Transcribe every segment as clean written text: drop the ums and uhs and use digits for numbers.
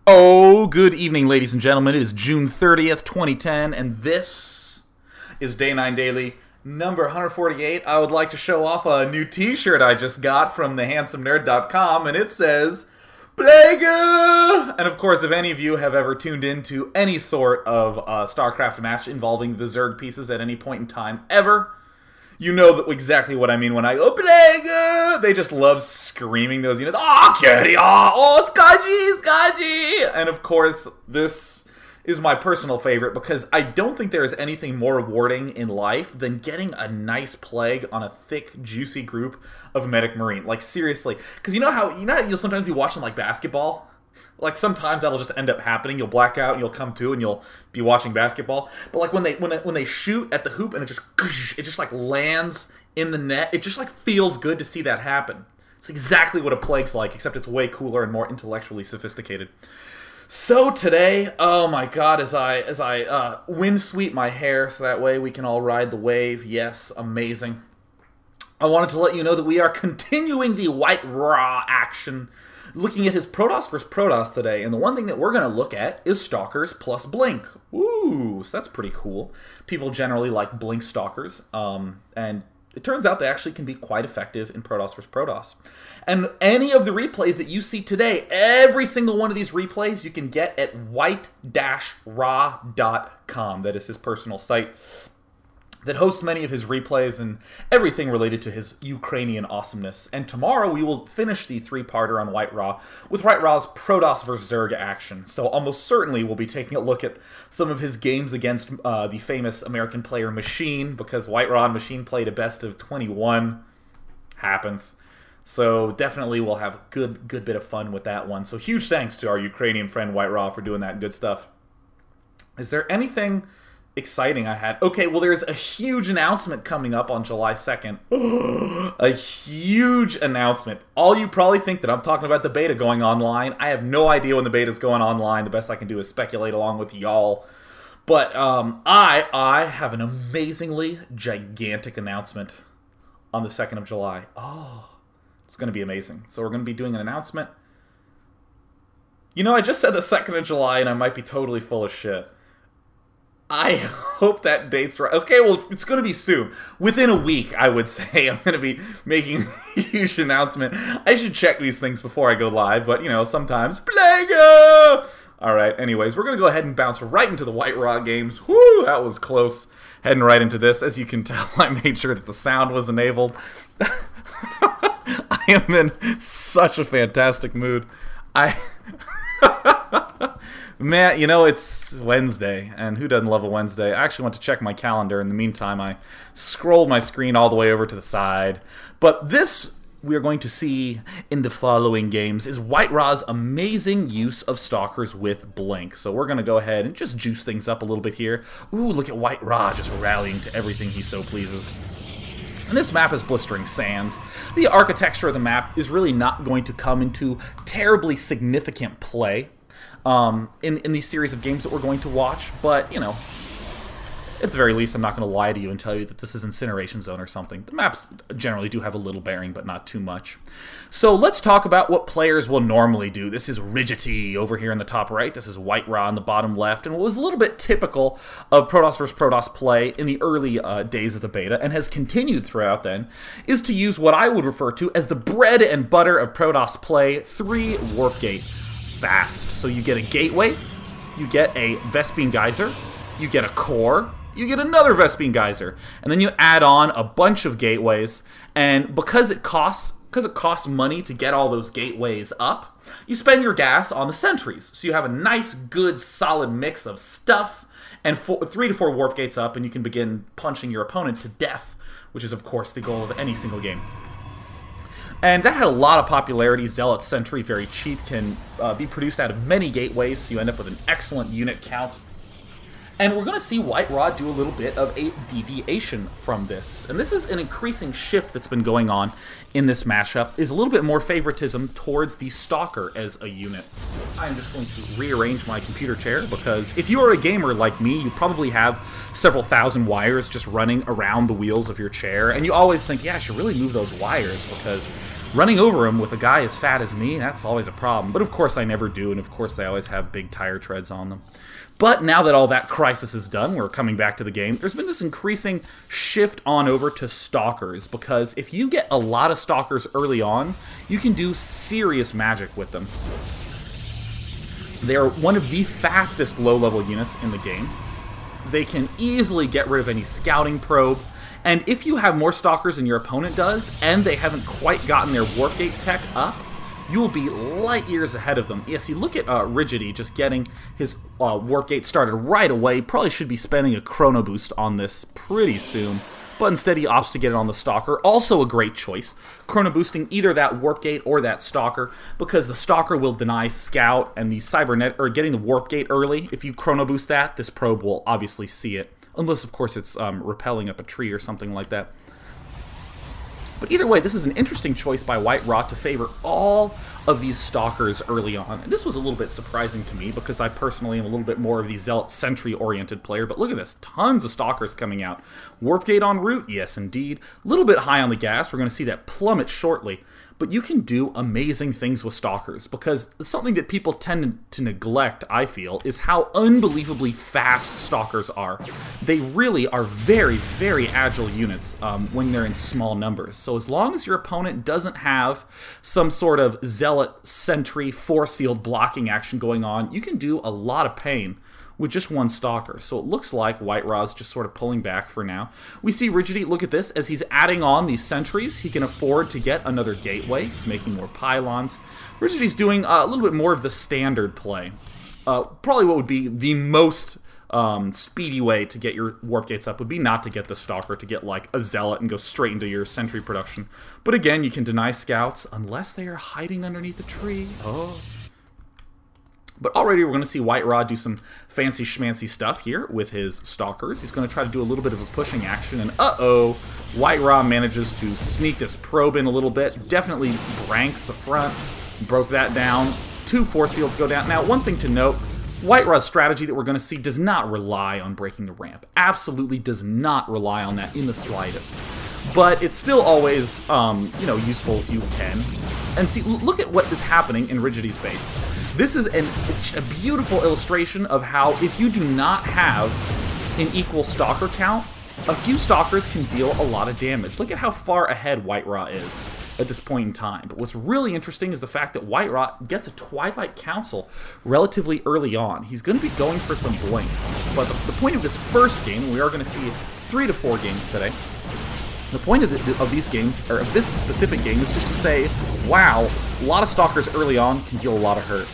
Oh, good evening, ladies and gentlemen. It is June 30th, 2010, and this is Day 9 Daily, number 148. I would like to show off a new t-shirt I just got from thehandsomernerd.com, and it says, Plague! And of course, if any of you have ever tuned into any sort of Starcraft match involving the Zerg pieces at any point in time ever, you know exactly what I mean when I go, Plague! They just love screaming those units. Oh, Kitty! Oh, Skaji! And of course, this is my personal favorite because I don't think there is anything more rewarding in life than getting a nice plague on a thick, juicy group of Medic Marine. Like, seriously. Because you know how you'll sometimes be watching, like, basketball? Like, sometimes that'll just end up happening. You'll black out and you'll come to and you'll be watching basketball. But like when they shoot at the hoop and it just like lands in the net, it just like feels good to see that happen. It's exactly what a plague's like, except it's way cooler and more intellectually sophisticated. So today, oh my god, as I wind sweep my hair so that way we can all ride the wave. Yes, amazing. I wanted to let you know that we are continuing the White Raw action, looking at his Protoss versus Protoss today, and the one thing that we're going to look at is Stalkers plus Blink. Ooh, so that's pretty cool. People generally like Blink Stalkers, and it turns out they actually can be quite effective in Protoss versus Protoss. And any of the replays that you see today, every single one of these replays you can get at white-raw.com. That is his personal site that hosts many of his replays and everything related to his Ukrainian awesomeness. And tomorrow we will finish the three-parter on White Raw with White Raw's Protoss vs. Zerg action. So almost certainly we'll be taking a look at some of his games against the famous American player Machine, because White Raw and Machine played a best of 21. Happens. So definitely we'll have a good bit of fun with that one. So huge thanks to our Ukrainian friend White Raw for doing that good stuff. Is there anything exciting I had? Okay, well, there's a huge announcement coming up on July 2nd. A huge announcement. All you probably think that I'm talking about the beta going online. I have no idea when the beta's going online. The best I can do is speculate along with y'all. But I have an amazingly gigantic announcement on the 2nd of July. Oh, it's going to be amazing. So we're going to be doing an announcement. You know, I just said the 2nd of July, and I might be totally full of shit. I hope that date's right. Okay, well, it's going to be soon. Within a week, I would say, I'm going to be making a huge announcement. I should check these things before I go live, but, you know, sometimes, Plague! Alright, anyways, we're going to go ahead and bounce right into the White Raw games. Whoo, that was close. Heading right into this. As you can tell, I made sure that the sound was enabled. I am in such a fantastic mood. Man, you know, it's Wednesday, and who doesn't love a Wednesday? I actually went to check my calendar. In the meantime, I scrolled my screen all the way over to the side. But this we are going to see in the following games is White Raw's amazing use of Stalkers with Blink. So we're going to go ahead and just juice things up a little bit here. Ooh, look at White Raw just rallying to everything he so pleases. And this map is Blistering Sands. The architecture of the map is really not going to come into terribly significant play in these series of games that we're going to watch, but, you know, at the very least, I'm not going to lie to you and tell you that this is Incineration Zone or something. The maps generally do have a little bearing, but not too much. So let's talk about what players will normally do. This is Rigidity over here in the top right. This is White Raw in the bottom left. And what was a little bit typical of Protoss vs. Protoss play in the early days of the beta, and has continued throughout then, is to use what I would refer to as the bread and butter of Protoss play, 3 Warp Gate fast. So you get a Gateway, you get a Vespene Geyser, you get a Core, you get another Vespene Geyser, and then you add on a bunch of gateways, and because it costs money to get all those gateways up, you spend your gas on the sentries. So you have a nice, good, solid mix of stuff, and 3 to 4 warp gates up, and you can begin punching your opponent to death, which is, of course, the goal of any single game. And that had a lot of popularity. Zealot Sentry, very cheap, can be produced out of many gateways, so you end up with an excellent unit count. And we're going to see White Raw do a little bit of a deviation from this. And this is an increasing shift that's been going on in this mashup, is a little bit more favoritism towards the Stalker as a unit. I'm just going to rearrange my computer chair, because if you are a gamer like me, you probably have several thousand wires just running around the wheels of your chair, and you always think, yeah, I should really move those wires, because Running over him with a guy as fat as me, that's always a problem. But of course I never do, and of course they always have big tire treads on them. But now that all that crisis is done, we're coming back to the game, there's been this increasing shift on over to Stalkers, because if you get a lot of Stalkers early on, you can do serious magic with them. They are one of the fastest low-level units in the game. They can easily get rid of any scouting probe, and if you have more Stalkers than your opponent does, and they haven't quite gotten their Warp Gate tech up, you will be light years ahead of them. Yes, you look at Rigidity just getting his Warp Gate started right away. Probably should be spending a Chrono Boost on this pretty soon, but instead he opts to get it on the Stalker. Also a great choice. Chrono Boosting either that Warp Gate or that Stalker, because the Stalker will deny Scout, and the Cybernet, or getting the Warp Gate early, if you Chrono Boost that, this probe will obviously see it. Unless, of course, it's rappelling up a tree or something like that. But either way, this is an interesting choice by Whiterot to favor all of these Stalkers early on. And this was a little bit surprising to me, because I personally am a little bit more of the Zealot Sentry-oriented player. But look at this. Tons of Stalkers coming out. Warp Gate en route? Yes, indeed. A little bit high on the gas. We're going to see that plummet shortly. But you can do amazing things with Stalkers, because something that people tend to neglect, I feel, is how unbelievably fast Stalkers are. They really are very, very agile units when they're in small numbers. So as long as your opponent doesn't have some sort of Zealot Sentry force field blocking action going on, you can do a lot of pain with just one Stalker. So it looks like Whiterot's just sort of pulling back for now. We see Rigidity, look at this, as he's adding on these sentries, he can afford to get another gateway. He's making more pylons. Rigidity's doing a little bit more of the standard play. Probably what would be the most speedy way to get your Warp Gates up would be not to get the Stalker, to get like a Zealot and go straight into your sentry production. But again, you can deny Scouts unless they are hiding underneath the tree. Oh. But already we're going to see Whiterot do some fancy schmancy stuff here with his Stalkers. He's going to try to do a little bit of a pushing action, and uh-oh, Whiterot manages to sneak this probe in a little bit. Definitely branks the front, broke that down. 2 force fields go down. Now, one thing to note, Whiterot's strategy that we're going to see does not rely on breaking the ramp. Absolutely does not rely on that in the slightest. But it's still always, useful if you can. And see, look at what is happening in Rigidity's base. This is a beautiful illustration of how, if you do not have an equal Stalker count, a few Stalkers can deal a lot of damage. Look at how far ahead Whiterot is at this point in time. But what's really interesting is the fact that Whiterot gets a Twilight Council relatively early on. He's going to be going for some Blink. But the point of this first game, we are going to see 3 to 4 games today, the point of these games, or of this specific game, is just to say, wow, a lot of Stalkers early on can deal a lot of hurt.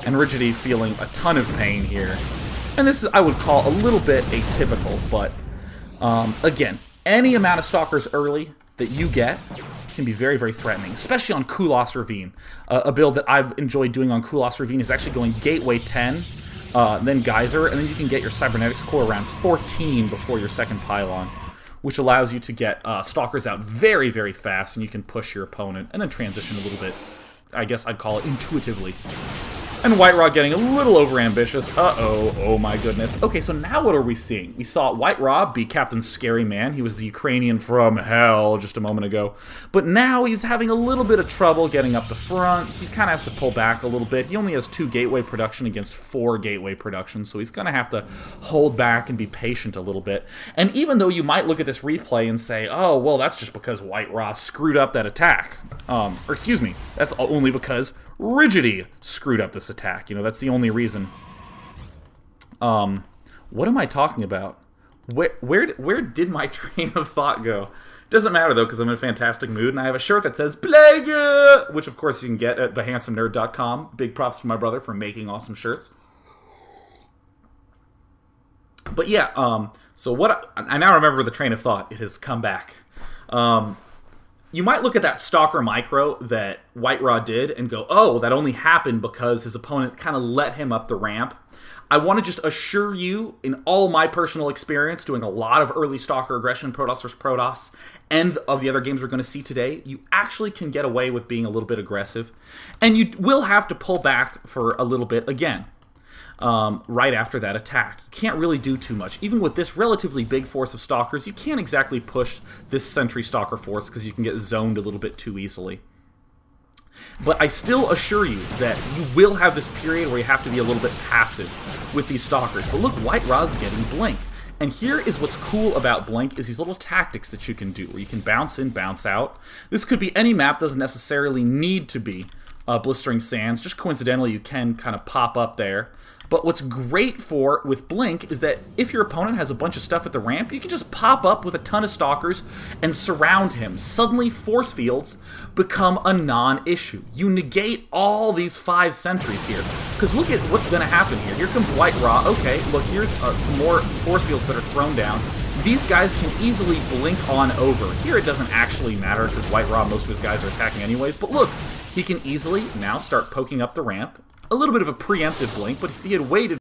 And Rigidity feeling a ton of pain here. And this is, I would call, a little bit atypical, but again, any amount of Stalkers early that you get can be very, very threatening, especially on Kulos Ravine. A build that I've enjoyed doing on Kulos Ravine is actually going Gateway 10, then Geyser, and then you can get your Cybernetics core around 14 before your second pylon, which allows you to get Stalkers out very, very fast, and you can push your opponent, and then transition a little bit, I guess I'd call it intuitively. And Whiterot getting a little overambitious. Uh-oh. Oh my goodness. Okay, so now what are we seeing? We saw Whiterot be Captain Scary Man. He was the Ukrainian from hell just a moment ago. But now he's having a little bit of trouble getting up the front. He kind of has to pull back a little bit. He only has 2 gateway production against 4 gateway production, so he's going to have to hold back and be patient a little bit. And even though you might look at this replay and say, oh, well, that's just because Whiterot screwed up that attack. Or excuse me, that's only because Rigidity screwed up this attack. You know, that's the only reason. What am I talking about? Where did my train of thought go? Doesn't matter, though, because I'm in a fantastic mood, and I have a shirt that says Plague, which, of course, you can get at thehandsomenerd.com. Big props to my brother for making awesome shirts. But yeah, so what I now remember the train of thought. It has come back. You might look at that Stalker micro that Whiterot did and go, oh, that only happened because his opponent kind of let him up the ramp. I want to just assure you, in all my personal experience, doing a lot of early Stalker aggression, Protoss vs. Protoss, and of the other games we're going to see today, you actually can get away with being a little bit aggressive. And you will have to pull back for a little bit again. Right after that attack. You can't really do too much. Even with this relatively big force of Stalkers, you can't exactly push this Sentry Stalker force because you can get zoned a little bit too easily. But I still assure you that you will have this period where you have to be a little bit passive with these Stalkers. But look, White Raw's getting Blink. And here is what's cool about Blink is these little tactics that you can do, where you can bounce in, bounce out. This could be any map, doesn't necessarily need to be Blistering Sands. Just coincidentally, you can kind of pop up there. But what's great with Blink is that if your opponent has a bunch of stuff at the ramp, you can just pop up with a ton of Stalkers and surround him. Suddenly, force fields become a non-issue. You negate all these 5 sentries here. Because look at what's going to happen here. Here comes White Raw. Okay, look, here's some more force fields that are thrown down. These guys can easily blink on over. Here it doesn't actually matter because White Raw, most of his guys are attacking anyways. But look, he can easily now start poking up the ramp. A little bit of a preemptive blink, but if he had waited